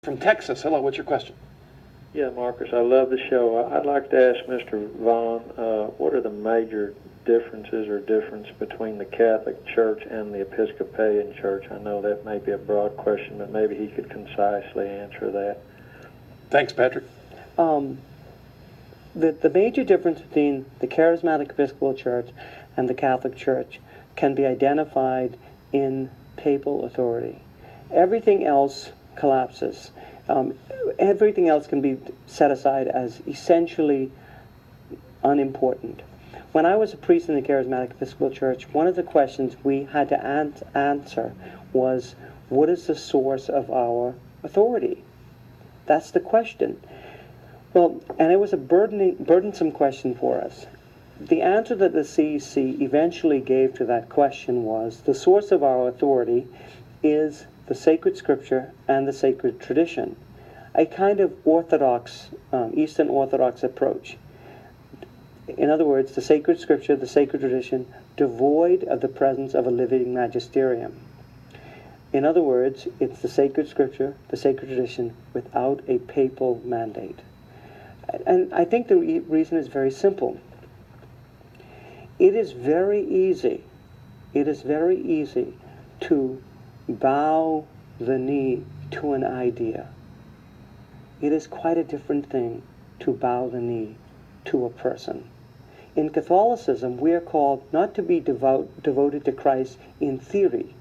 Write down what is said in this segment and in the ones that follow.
from Texas. Hello, what's your question? Yeah, Marcus, I love the show. I'd like to ask Mr. Vaughn, what are the major differences or difference between the Catholic Church and the Episcopalian Church? I know that may be a broad question, but maybe he could concisely answer that. Thanks, Patrick. The major difference between the Charismatic Episcopal Church and the Catholic Church can be identified in papal authority. Everything else collapses. Everything else can be set aside as essentially unimportant. When I was a priest in the Charismatic Episcopal Church, one of the questions we had to answer was, what is the source of our authority? That's the question. Well, and it was a burdensome question for us. The answer that the CEC eventually gave to that question was, the source of our authority is the sacred scripture and the sacred tradition. A kind of orthodox, Eastern Orthodox approach. In other words, the sacred scripture, the sacred tradition, devoid of the presence of a living magisterium. In other words, it's the sacred scripture, the sacred tradition, without a papal mandate. And I think the reason is very simple. It is very easy to bow the knee to an idea. It is quite a different thing to bow the knee to a person. In Catholicism, we are called not to be devoted to Christ in theory,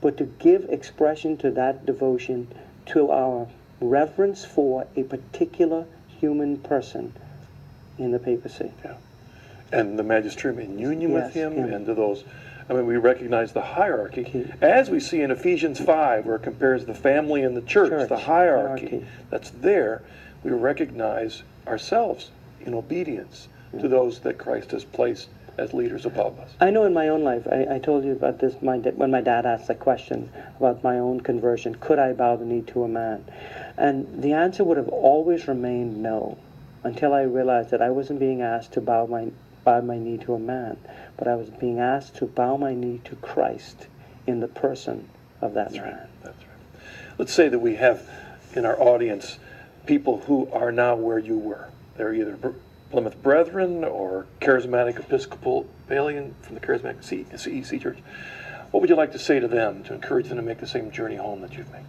but to give expression to that devotion to our reverence for a particular human person in the papacy. Yeah. And the magisterium in union with him, him, and to those, I mean, we recognize the hierarchy, as we see in Ephesians 5, where it compares the family and the church, the hierarchy that's there. We recognize ourselves in obedience to those that Christ has placed as leaders above us. I know in my own life, I told you about this when my dad asked the question about my own conversion, could I bow the knee to a man? And the answer would have always remained no, until I realized that I wasn't being asked to bow my knee to a man, but I was being asked to bow my knee to Christ in the person of that man. Right. That's right. Let's say that we have in our audience people who are now where you were. They're either Plymouth Brethren or Charismatic Episcopalian from the Charismatic CEC Church. What would you like to say to them to encourage them to make the same journey home that you've made?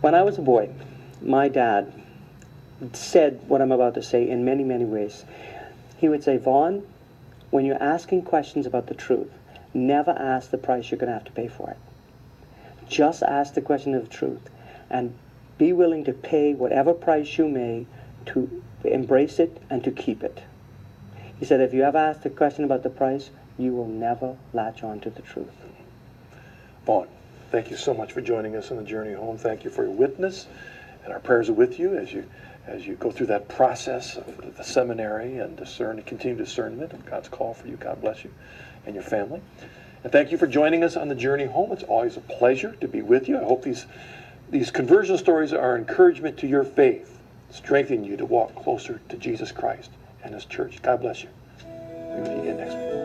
When I was a boy, my dad said what I'm about to say in many, many ways. He would say, Vaughn, when you're asking questions about the truth, never ask the price you're going to have to pay for it. Just ask the question of the truth and be willing to pay whatever price you may to embrace it and to keep it. He said, if you ever ask the question about the price, you will never latch on to the truth. Vaughn, thank you so much for joining us on the journey home. Thank you for your witness, and our prayers are with you as you go through that process of the seminary and continue discernment of God's call for you. God bless you and your family. And thank you for joining us on the journey home. It's always a pleasure to be with you. I hope these conversion stories are encouragement to your faith, strengthen you to walk closer to Jesus Christ and His church. God bless you. We will see you again next week.